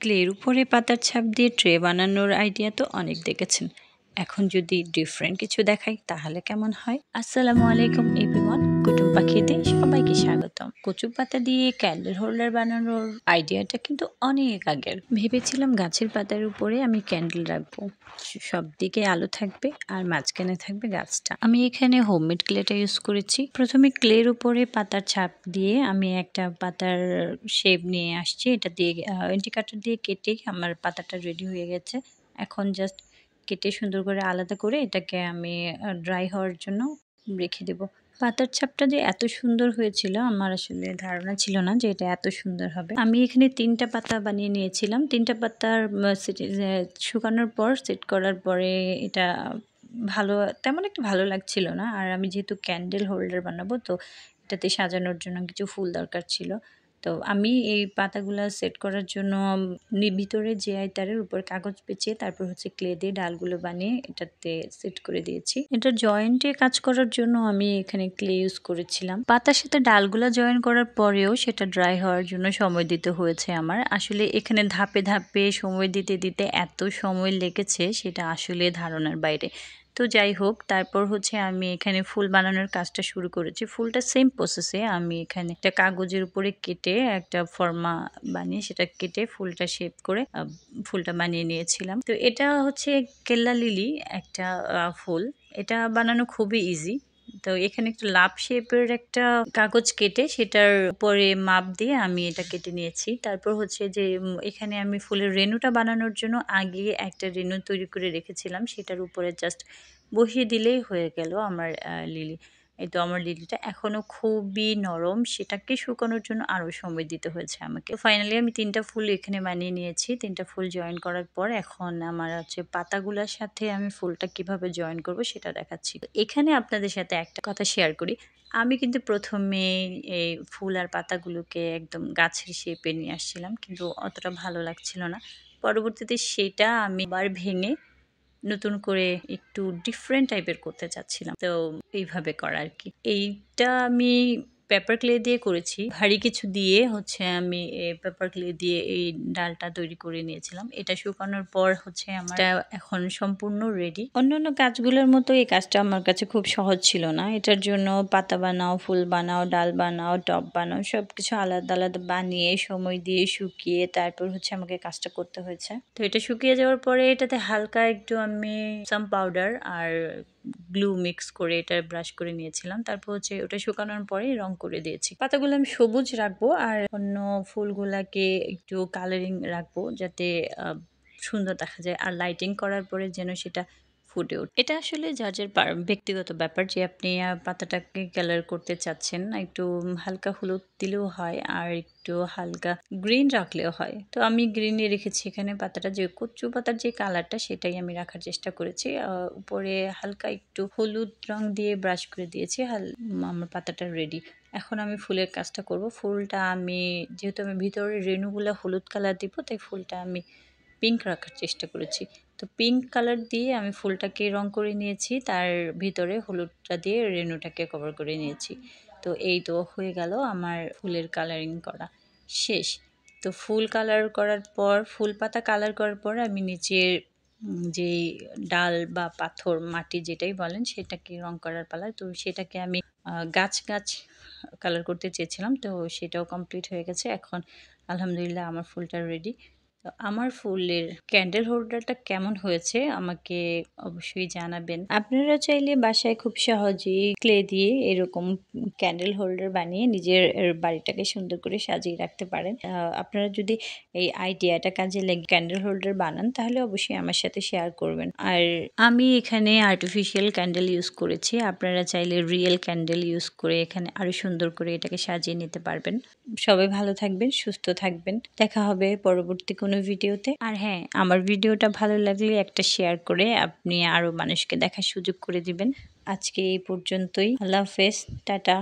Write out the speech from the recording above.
ক্লের উপরে পাতার ছাপ দিয়ে ট্রে বানানোর আইডিয়া তো অনেক দেখেছেন। এখন যদি ডিফারেন্ট কিছু দেখাই তাহলে কেমন হয়? আসসালামু আলাইকুম এভরিওয়ান, কুটুম পাখিতে সবাইকে স্বাগতম। কচু পাতা দিয়ে ক্যান্ডেল হোল্ডার বানানোর আইডিয়াটা কিন্তু অনেক আগের। ভেবেছিলাম গাছের পাতার উপরে আমি ক্যান্ডেল রাখবো, সব দিকে আলো থাকবে আর মাঝখানে থাকবে গাছটা। আমি এখানে হোমমেড ক্লেটা ইউজ করেছি। প্রথমে ক্লের উপরে পাতার ছাপ দিয়ে আমি একটা পাতার শেপ নিয়ে আসছি। এটা দিয়ে ইন্ডিকেটর দিয়ে কেটে আমার পাতাটা রেডি হয়ে গেছে। এখন জাস্ট কেটে সুন্দর করে আলাদা করে এটাকে আমি ড্রাই হওয়ার জন্য রেখে দেব। পাতার ছাপটা যে এত সুন্দর হয়েছিল আমার আসলে ধারণা ছিল না যে এটা এত সুন্দর হবে। আমি এখানে 3টা পাতা বানিয়ে নিয়েছিলাম। 3টা পাতার শুকানোর পর সেট করার পরে এটা তেমন একটা ভালো লাগছিল না। আর আমি যেহেতু ক্যান্ডেল হোল্ডার বানাবো, তো এটাতে সাজানোর জন্য কিছু ফুল দরকার ছিল। তো আমি এই পাতাগুলা সেট করার জন্য ভিতরে যে আইতারের উপর কাগজ পেঁচিয়ে তারপর হচ্ছে ক্লে দিয়ে ডালগুলো বানিয়ে এটাতে সেট করে দিয়েছি। এটা জয়েন্টে কাজ করার জন্য আমি এখানে ক্লে ইউজ করেছিলাম। পাতার সাথে ডালগুলা জয়েন করার পরেও সেটা ড্রাই হওয়ার জন্য সময় দিতে হয়েছে আমার। আসলে এখানে ধাপে ধাপে সময় দিতে দিতে এত সময় লেগেছে সেটা আসলে ধারণার বাইরে। তো যাই হোক, তারপর হচ্ছে আমি এখানে ফুল বানানোর কাজটা শুরু করেছি। ফুলটা সেম প্রসেসে আমি এখানে একটা কাগজের উপরে কেটে একটা ফর্মা বানিয়ে সেটা কেটে ফুলটা শেপ করে ফুলটা বানিয়ে নিয়েছিলাম। তো এটা হচ্ছে কেল্লা লিলি একটা ফুল। এটা বানানো খুবই ইজি। তো এখানে একটা লাভ শেপের একটা কাগজ কেটে সেটার উপরে মাপ দিয়ে আমি এটা কেটে নিয়েছি। তারপর হচ্ছে যে এখানে আমি ফুলের রেণুটা বানানোর জন্য আগে একটা রেণু তৈরি করে রেখেছিলাম, সেটার উপরে জাস্ট বসিয়ে দিলেই হয়ে গেল আমার লিলি। এই তো আমার লিলিটা এখনো খুবই নরম, সেটাকে শুকানোর জন্য আরো সময় দিতে হয়েছে আমাকে। ফাইনালি আমি 3টা ফুল এখানে বানিয়ে নিয়েছি। 3টা ফুল জয়েন করার পর এখন আমার হচ্ছে পাতাগুলোর সাথে আমি ফুলটা কিভাবে জয়েন করব সেটা দেখাচ্ছি। এখানে আপনাদের সাথে একটা কথা শেয়ার করি। আমি কিন্তু প্রথমে এই ফুল আর পাতাগুলোকে একদম গাছের শেপে নিয়ে আসছিলাম, কিন্তু অতটা ভালো লাগছিল না। পরবর্তীতে সেটা আমি আবার ভেঙে নতুন করে একটু ডিফারেন্ট টাইপের করতে চাচ্ছিলাম, তো এইভাবে করা আর কি। এইটা আমি পেপার ক্লে দিয়ে করেছি। ভারী কিছু দিয়ে হচ্ছে আমি পেপার ক্লে দিয়ে এই ডালটা তৈরি করে নিয়েছিলাম। এটা শুকানোর পর হচ্ছে আমার এখন সম্পূর্ণ রেডি। অন্যান্য কাজগুলোর মতো এই কাজটা আমার কাছে খুব সহজ ছিল না। এটার জন্য পাতা বানাও, ফুল বানাও, ডাল বানাও, টব বানাও, সবকিছু আলাদা আলাদা বানিয়ে সময় দিয়ে শুকিয়ে তারপর হচ্ছে আমাকে কাজটা করতে হয়েছে। তো এটা শুকিয়ে যাওয়ার পরে এটাতে হালকা একটু আমি সাম পাউডার আর গ্লু মিক্স করে এটা ব্রাশ করে নিয়েছিলাম। তারপর হচ্ছে ওটা শুকানোর পরে রং করে দিয়েছি। পাতাগুলো আমি সবুজ রাখবো আর অন্য ফুলগুলাকে একটু কালারিং রাখবো যাতে সুন্দর দেখা যায়, আর লাইটিং করার পরে যেন সেটা ফুটে ওঠে। এটা আসলে যার ব্যক্তিগত ব্যাপার যে আপনি পাতাটাকে কালার করতে চাচ্ছেন। একটু হালকা হলুদ দিলেও হয় আর একটু হালকা গ্রিন রাখলেও হয়। তো আমি গ্রিনে রেখেছি এখানে পাতাটা, যে কচু পাতার যে কালারটা সেটাই আমি রাখার চেষ্টা করেছি। উপরে হালকা একটু হলুদ রং দিয়ে ব্রাশ করে দিয়েছি। আমার পাতাটা রেডি। এখন আমি ফুলের কাজটা করব। ফুলটা আমি যেহেতু আমি ভিতরে রেণুগুলা হলুদ কালার দিব, তাই ফুলটা আমি পিঙ্ক রাখার চেষ্টা করেছি। তো পিঙ্ক কালার দিয়ে আমি ফুলটাকে রং করে নিয়েছি, তার ভিতরে হলুদটা দিয়ে রেণুটাকে কভার করে নিয়েছি। তো এই তো হয়ে গেল আমার ফুলের কালারিং করা শেষ। তো ফুল কালার করার পর, ফুল পাতা কালার করার পর আমি নিচের যেই ডাল বা পাথর মাটি যেটাই বলেন সেটাকে রং করার পালা। তো সেটাকে আমি গাছ কালার করতে চেয়েছিলাম, তো সেটাও কমপ্লিট হয়ে গেছে। এখন আলহামদুলিল্লাহ আমার ফুলটা রেডি। তো আমার ফুলের ক্যান্ডেল হোল্ডারটা কেমন হয়েছে আমাকে অবশ্যই জানাবেন। আপনারা চাইলে বাসায় খুব সহজেই ক্লে দিয়ে এরকম ক্যান্ডেল হোল্ডার বানিয়ে নিজের বাড়িটাকে সুন্দর করে সাজিয়ে রাখতে পারেন। আপনারা যদি এই আইডিয়াটা কাজে লেগে ক্যান্ডেল হোল্ডার বানান তাহলে অবশ্যই আমার সাথে শেয়ার করবেন। আর আমি এখানে আর্টিফিশিয়াল ক্যান্ডেল ইউজ করেছি। আপনারা চাইলে রিয়েল ক্যান্ডেল ইউজ করে এখানে আরো সুন্দর করে এটাকে সাজিয়ে নিতে পারবেন। সবাই ভালো থাকবেন, সুস্থ থাকবেন। দেখা হবে পরবর্তী কোনো ভিডিওতে। আর হ্যাঁ, আমার ভিডিওটা ভালো লাগলে একটা শেয়ার করে আপনি আরো মানুষকে দেখার সুযোগ করে দিবেন। আজকে এই পর্যন্তই। আল্লাহ হাফেজ, টাটা।